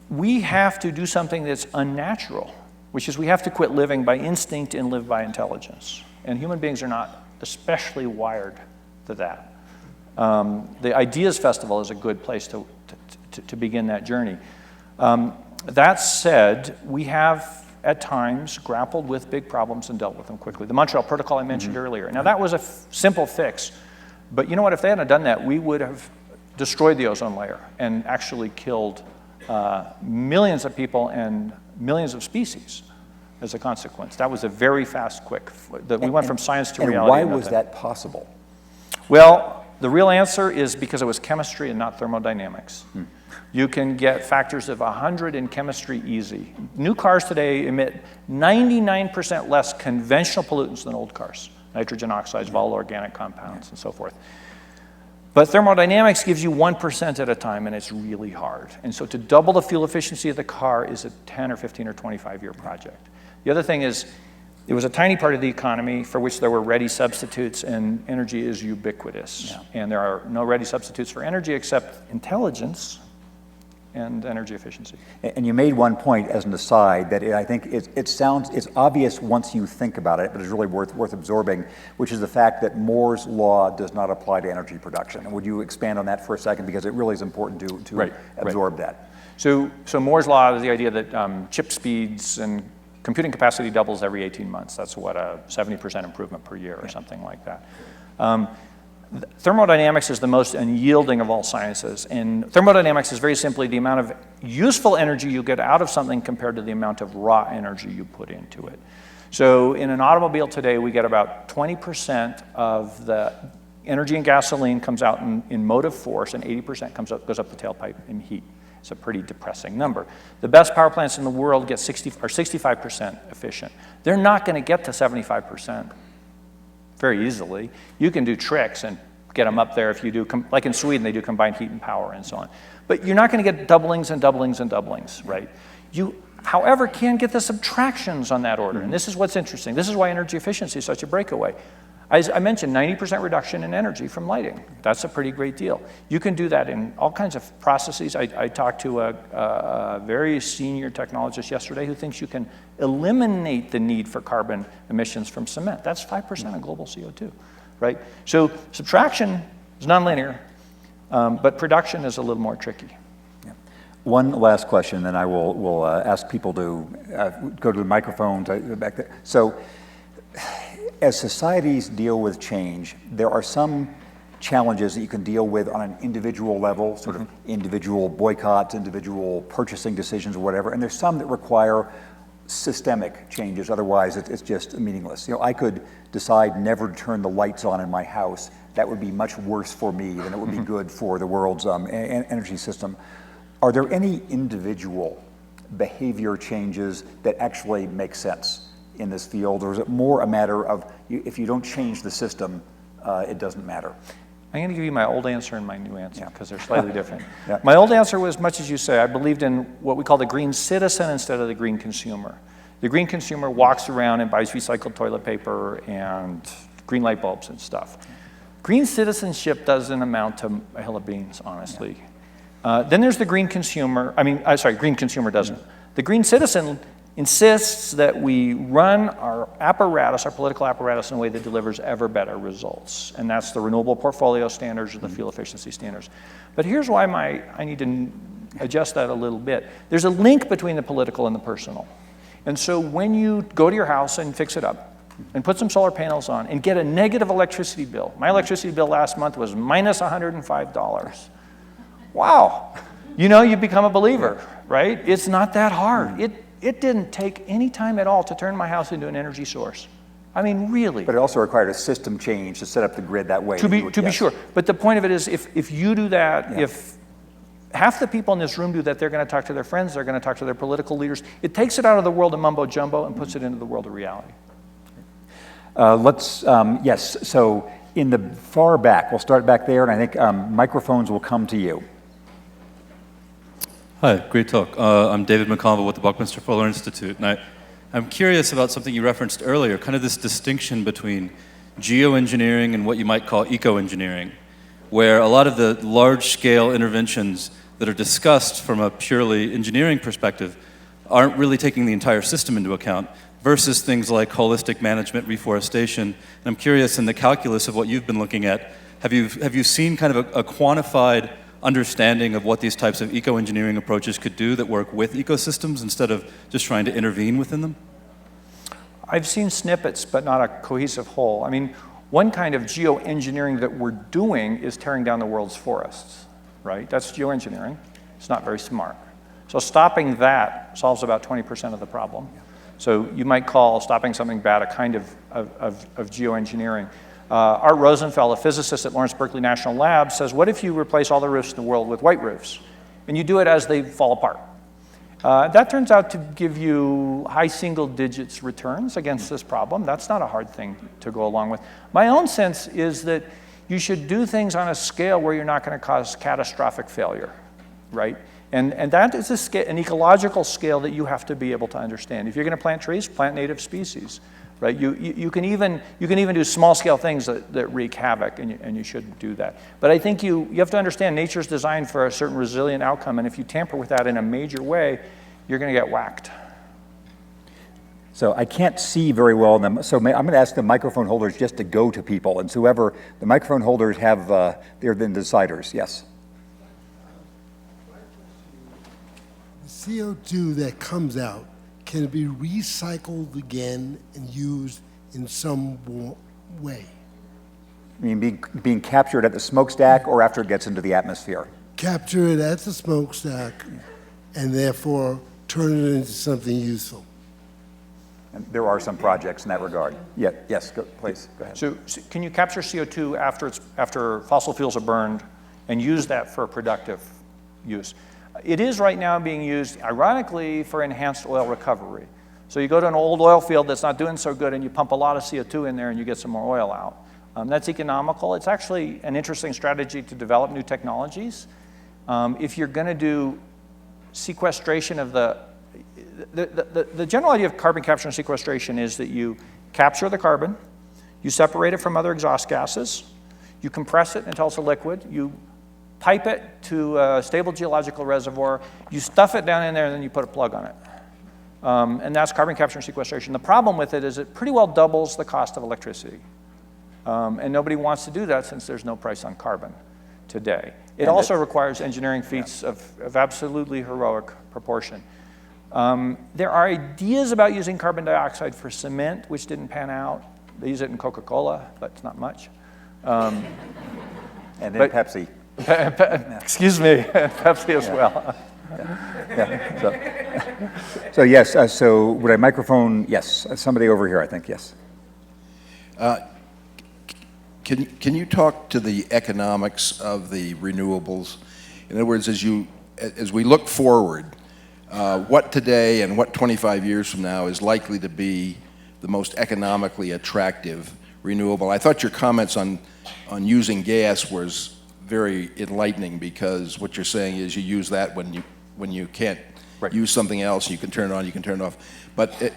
we have to do something that's unnatural, which is we have to quit living by instinct and live by intelligence. And human beings are not especially wired to that. The Ideas Festival is a good place to begin that journey. That said, we have at times grappled with big problems and dealt with them quickly. The Montreal Protocol I mentioned earlier. Now that was a simple fix, but you know what, if they hadn't done that, we would have destroyed the ozone layer and actually killed millions of people and millions of species as a consequence. That was a very fast, quick, we went from science to reality. And why was that possible? Well, the real answer is because it was chemistry and not thermodynamics. You can get factors of 100 in chemistry easy. New cars today emit 99% less conventional pollutants than old cars. Nitrogen oxides, volatile organic compounds, and so forth. But thermodynamics gives you 1% at a time, and it's really hard. And so to double the fuel efficiency of the car is a 10 or 15 or 25-year project. The other thing is, it was a tiny part of the economy for which there were ready substitutes, and energy is ubiquitous. And there are no ready substitutes for energy except intelligence and energy efficiency. And you made one point as an aside that I think it's obvious once you think about it, but it's really worth absorbing, which is the fact that Moore's law does not apply to energy production. And would you expand on that for a second, because it really is important to absorb that. So Moore's law is the idea that chip speeds and computing capacity doubles every 18 months. That's what, a 70% improvement per year or something like that. Thermodynamics is the most unyielding of all sciences, and thermodynamics is very simply the amount of useful energy you get out of something compared to the amount of raw energy you put into it. So in an automobile today, we get about 20% of the energy in gasoline comes out in motive force, and 80% goes up the tailpipe in heat. It's a pretty depressing number. The best power plants in the world get 65% efficient. They're not going to get to 75% very easily. You can do tricks and get them up there if you do, like in Sweden, they do combined heat and power and so on. But you're not going to get doublings and doublings and doublings, right? You, however, can get the subtractions on that order. And this is what's interesting. This is why energy efficiency is such a breakaway. As I mentioned, 90% reduction in energy from lighting. That's a pretty great deal. You can do that in all kinds of processes. I talked to a very senior technologist yesterday who thinks you can eliminate the need for carbon emissions from cement. That's 5% of global CO2, right? So subtraction is nonlinear, but production is a little more tricky. One last question, then I will ask people to go to the microphone back there. So, as societies deal with change, there are some challenges that you can deal with on an individual level, sort of individual boycotts, individual purchasing decisions or whatever, and there's some that require systemic changes, otherwise it's just meaningless. You know, I could decide never to turn the lights on in my house. That would be much worse for me than it would be good for the world's energy system. Are there any individual behavior changes that actually make sense in this field, or is it more a matter of if you don't change the system, it doesn't matter? I'm going to give you my old answer and my new answer because they're slightly different. My old answer was, much as you say, I believed in what we call the green citizen instead of the green consumer. The green consumer walks around and buys recycled toilet paper and green light bulbs and stuff. Green citizenship doesn't amount to a hill of beans, honestly. Then there's the green consumer. Green consumer doesn't. The green citizen insists that we run our apparatus, our political apparatus, in a way that delivers ever better results. And that's the renewable portfolio standards or the fuel efficiency standards. But here's why I need to adjust that a little bit. There's a link between the political and the personal. And so when you go to your house and fix it up and put some solar panels on and get a negative electricity bill, my electricity bill last month was minus $105. Wow. You know, you become a believer, right? It's not that hard. It didn't take any time at all to turn my house into an energy source. I mean, really. But it also required a system change to set up the grid that way. To be sure. But the point of it is, if you do that, if half the people in this room do that, they're going to talk to their friends, they're going to talk to their political leaders. It takes it out of the world of mumbo-jumbo and puts it into the world of reality. Yes, so in the far back, we'll start back there, and I think microphones will come to you. Hi, great talk. I'm David McConville with the Buckminster Fuller Institute, and I'm curious about something you referenced earlier, kind of this distinction between geoengineering and what you might call ecoengineering, where a lot of the large-scale interventions that are discussed from a purely engineering perspective aren't really taking the entire system into account, versus things like holistic management, reforestation. And I'm curious, in the calculus of what you've been looking at, have you seen kind of a quantified understanding of what these types of eco-engineering approaches could do that work with ecosystems instead of just trying to intervene within them? I've seen snippets, but not a cohesive whole. I mean, one kind of geoengineering that we're doing is tearing down the world's forests, right? That's geoengineering. It's not very smart. So stopping that solves about 20% of the problem. So you might call stopping something bad a kind of geoengineering. Art Rosenfeld, a physicist at Lawrence Berkeley National Lab, says, what if you replace all the roofs in the world with white roofs? And you do it as they fall apart. That turns out to give you high single digits returns against this problem. That's not a hard thing to go along with. My own sense is that you should do things on a scale where you're not going to cause catastrophic failure, right? And that is an ecological scale that you have to be able to understand. If you're going to plant trees, plant native species. Right? You can even do small scale things that wreak havoc, and you shouldn't do that. But I think you have to understand nature's designed for a certain resilient outcome, and if you tamper with that in a major way, you're going to get whacked. So I can't see very well, so I'm going to ask the microphone holders just to go to people, and whoever the microphone holders have, they're the deciders. Yes. The CO2 that comes out, can it be recycled again and used in some way? I mean, being captured at the smokestack or after it gets into the atmosphere? Capture it at the smokestack and therefore turn it into something useful. And there are some projects in that regard. Yeah, yes, please, go ahead. So can you capture CO2 after fossil fuels are burned and use that for productive use? It is right now being used, ironically, for enhanced oil recovery. So you go to an old oil field that's not doing so good and you pump a lot of CO2 in there and you get some more oil out. That's economical. It's actually an interesting strategy to develop new technologies. If you're going to do sequestration of the general idea of carbon capture and sequestration is that you capture the carbon, you separate it from other exhaust gases, you compress it until it's a liquid, you pipe it to a stable geological reservoir, you stuff it down in there, and then you put a plug on it. And that's carbon capture and sequestration. The problem with it is it pretty well doubles the cost of electricity. And nobody wants to do that since there's no price on carbon today. It also requires engineering feats of absolutely heroic proportion. There are ideas about using carbon dioxide for cement, which didn't pan out. They use it in Coca-Cola, but it's not much. And then Pepsi. Excuse me, Pepsi as well. So yes, so would I microphone? Yes, somebody over here, I think, yes. Can you talk to the economics of the renewables? In other words, as we look forward, what today and what 25 years from now is likely to be the most economically attractive renewable? I thought your comments on using gas was very enlightening, because what you're saying is you use that when you can't use something else, you can turn it on, you can turn it off. But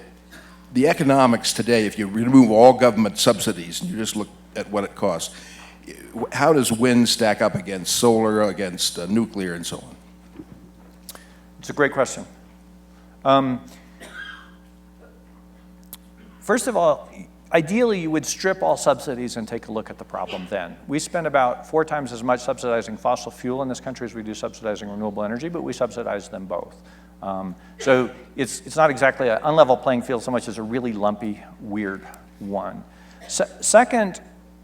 the economics today, if you remove all government subsidies and you just look at what it costs, how does wind stack up against solar, against nuclear, and so on? It's a great question. First of all, ideally you would strip all subsidies and take a look at the problem then. We spend about 4 times as much subsidizing fossil fuel in this country as we do subsidizing renewable energy, but we subsidize them both. So it's not exactly an unlevel playing field so much as a really lumpy, weird one. Second,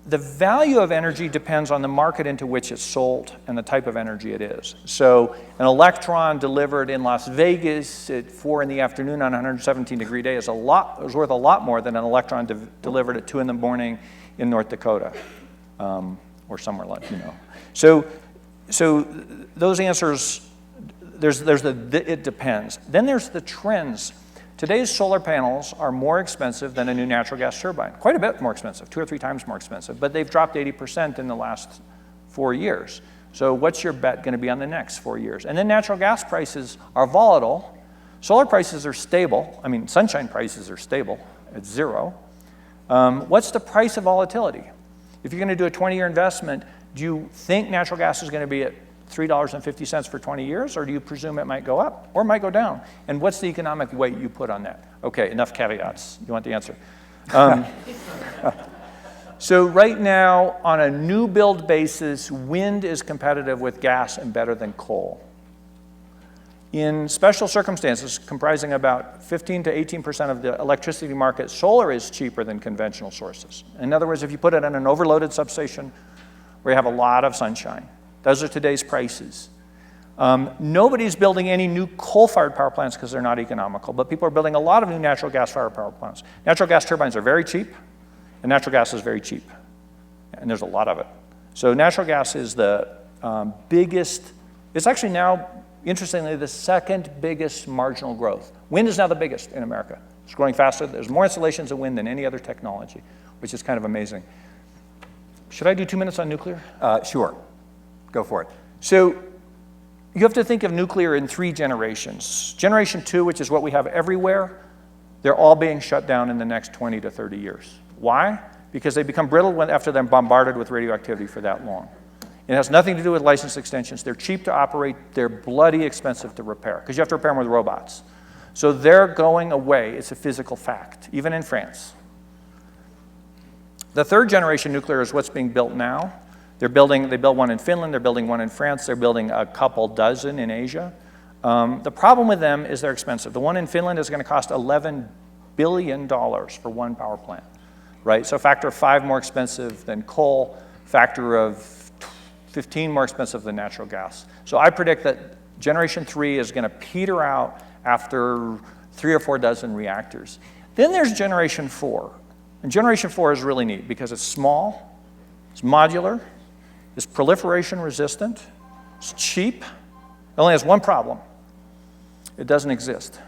the value of energy depends on the market into which it's sold and the type of energy it is. So an electron delivered in Las Vegas at 4 in the afternoon on a 117-degree day is worth a lot more than an electron delivered at 2 in the morning in North Dakota, or somewhere like, you know. So those answers, there's it depends. Then there's the trends. Today's solar panels are more expensive than a new natural gas turbine. Quite a bit more expensive, 2 or 3 times more expensive, but they've dropped 80% in the last 4 years. So what's your bet going to be on the next 4 years? And then natural gas prices are volatile. Solar prices are stable. I mean, sunshine prices are stable at 0. What's the price of volatility? If you're going to do a 20-year investment, do you think natural gas is going to be at $3.50 for 20 years, or do you presume it might go up or it might go down? And what's the economic weight you put on that? Okay, enough caveats. You want the answer? So right now, on a new build basis, wind is competitive with gas and better than coal. In special circumstances, comprising about 15 to 18% of the electricity market, solar is cheaper than conventional sources. In other words, if you put it in an overloaded substation where you have a lot of sunshine, those are today's prices. Nobody's building any new coal-fired power plants because they're not economical, but people are building a lot of new natural gas-fired power plants. Natural gas turbines are very cheap, and natural gas is very cheap, and there's a lot of it. So natural gas is the biggest, it's actually now, interestingly, the second biggest marginal growth. Wind is now the biggest in America. It's growing faster. There's more installations of wind than any other technology, which is kind of amazing. Should I do 2 minutes on nuclear? Sure. Go for it. So you have to think of nuclear in 3 generations. Generation 2, which is what we have everywhere, they're all being shut down in the next 20 to 30 years. Why? Because they become brittle after they're bombarded with radioactivity for that long. It has nothing to do with license extensions. They're cheap to operate. They're bloody expensive to repair, because you have to repair them with robots. So they're going away. It's a physical fact, even in France. The 3rd generation nuclear is what's being built now. They built one in Finland, they're building one in France, they're building a couple dozen in Asia. The problem with them is they're expensive. The one in Finland is going to cost $11 billion for one power plant, right? So a factor of 5 more expensive than coal, factor of 15 more expensive than natural gas. So I predict that generation 3 is going to peter out after 3 or 4 dozen reactors. Then there's generation 4. And generation 4 is really neat because it's small, it's modular, it's proliferation resistant, it's cheap, It only has one problem. It doesn't exist.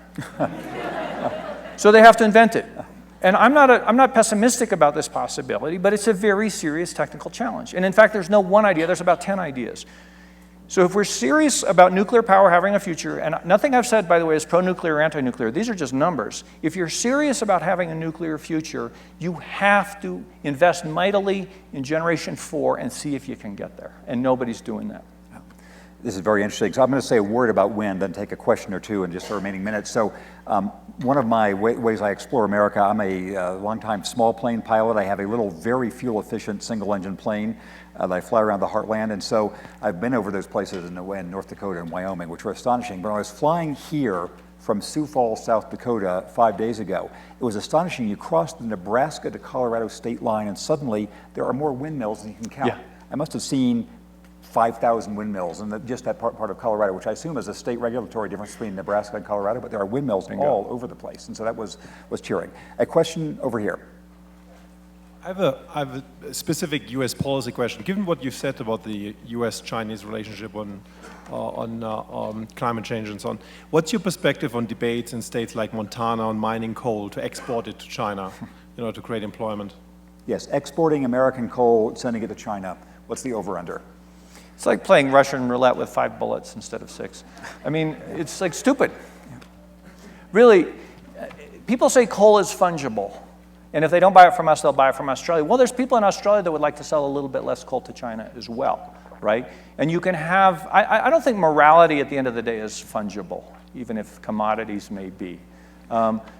So they have to invent it. And I'm not pessimistic about this possibility, but it's a very serious technical challenge. And in fact, there's no one idea, there's about 10 ideas. So if we're serious about nuclear power having a future, and nothing I've said, by the way, is pro-nuclear or anti-nuclear, these are just numbers. If you're serious about having a nuclear future, you have to invest mightily in generation 4 and see if you can get there. And nobody's doing that. This is very interesting. So I'm going to say a word about wind, then take a question or two in just the remaining minutes. So one of my ways I explore America, I'm a longtime small plane pilot. I have a little very fuel-efficient single-engine plane that I fly around the heartland. And so I've been over those places in North Dakota and Wyoming, which were astonishing. But when I was flying here from Sioux Falls, South Dakota 5 days ago, it was astonishing. You cross the Nebraska to Colorado state line, and suddenly there are more windmills than you can count. Yeah. I must have seen 5,000 windmills in just that part of Colorado, which I assume is a state regulatory difference between Nebraska and Colorado, but there are windmills all over the place, and so that was cheering. A question over here. I have a specific U.S. policy question. Given what you've said about the U.S.-Chinese relationship on climate change and so on, what's your perspective on debates in states like Montana on mining coal to export it to China, to create employment? Yes, exporting American coal, sending it to China. What's the over-under? It's like playing Russian roulette with 5 bullets instead of 6. I mean, it's like stupid. Really, people say coal is fungible. And if they don't buy it from us, they'll buy it from Australia. Well, there's people in Australia that would like to sell a little bit less coal to China as well, right? And you can have, I don't think morality at the end of the day is fungible, even if commodities may be.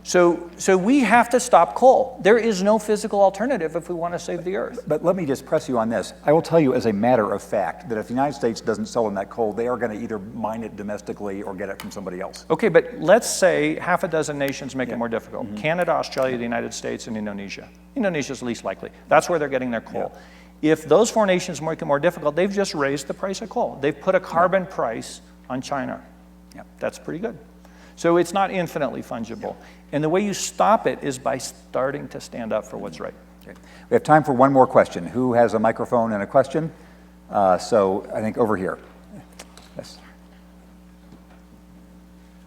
So we have to stop coal. There is no physical alternative if we want to save the Earth. But let me just press you on this. I will tell you as a matter of fact that if the United States doesn't sell them that coal, they are going to either mine it domestically or get it from somebody else. Okay, but let's say half a dozen nations make it more difficult. Canada, Australia, the United States, and Indonesia. Indonesia's least likely. That's where they're getting their coal. If those 4 nations make it more difficult, they've just raised the price of coal. They've put a carbon price on China. That's pretty good. So it's not infinitely fungible. And the way you stop it is by starting to stand up for what's right. Okay. We have time for one more question. Who has a microphone and a question? So I think over here. Yes.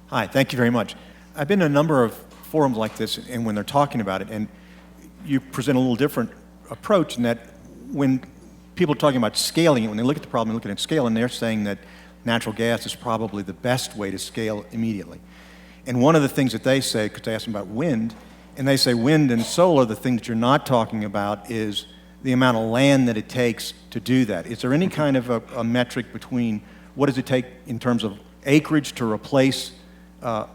Hi, thank you very much. I've been in a number of forums like this, and when they're talking about it, and you present a little different approach in that when people are talking about scaling it, when they look at the problem and look at it scale, and they're saying that natural gas is probably the best way to scale immediately. And one of the things that they say, because they ask them about wind, and they say wind and solar, the thing that you're not talking about is the amount of land that it takes to do that. Is there any kind of a metric between what does it take in terms of acreage to replace a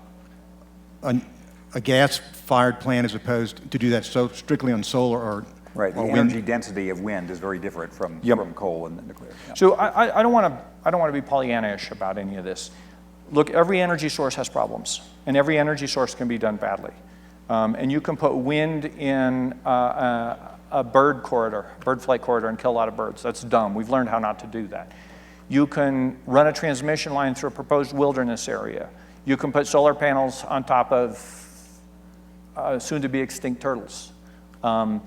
gas-fired plant as opposed to do that so strictly on solar or Right, the wind? energy density of wind is very different from coal and nuclear. Yeah. So I don't want to be Pollyanna-ish about any of this. Look, every energy source has problems, and every energy source can be done badly. And you can put wind in a bird flight corridor, and kill a lot of birds. That's dumb. We've learned how not to do that. You can run a transmission line through a proposed wilderness area. You can put solar panels on top of soon-to-be extinct turtles. And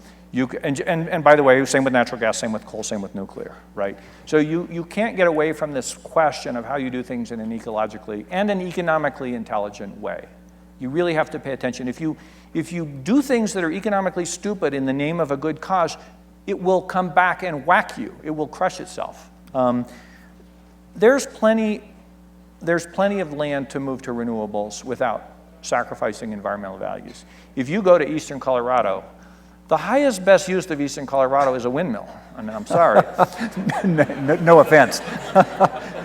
by the way, same with natural gas, same with coal, same with nuclear, right? So you can't get away from this question of how you do things in an ecologically and an economically intelligent way. You really have to pay attention. If you do things that are economically stupid in the name of a good cause, it will come back and whack you. It will crush itself. There's plenty of land to move to renewables without sacrificing environmental values. If you go to eastern Colorado, the highest best use of eastern Colorado is a windmill. I mean, I'm sorry. No offense.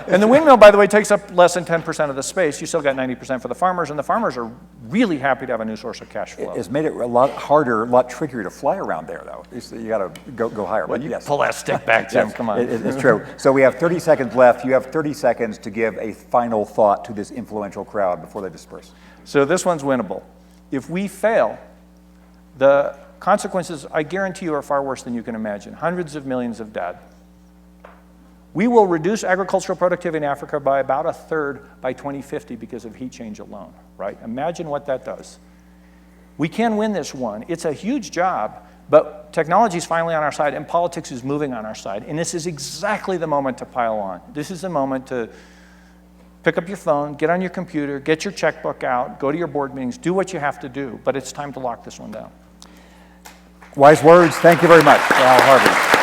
And the windmill, by the way, takes up less than 10% of the space. You still got 90% for the farmers, and the farmers are really happy to have a new source of cash flow. It's made it a lot harder, a lot trickier to fly around there, though. You got to go higher. Well, but you yes. pull that stick back, Jim. Come on. It's true. So we have 30 seconds left. You have 30 seconds to give a final thought to this influential crowd before they disperse. So this one's winnable. If we fail, the consequences, I guarantee you, are far worse than you can imagine. Hundreds of millions of dead. We will reduce agricultural productivity in Africa by about 1/3 by 2050 because of heat change alone, right? Imagine what that does. We can win this one. It's a huge job, but technology is finally on our side, and politics is moving on our side, and this is exactly the moment to pile on. This is the moment to pick up your phone, get on your computer, get your checkbook out, go to your board meetings, do what you have to do, but it's time to lock this one down. Wise words. Thank you very much, Al Harvey.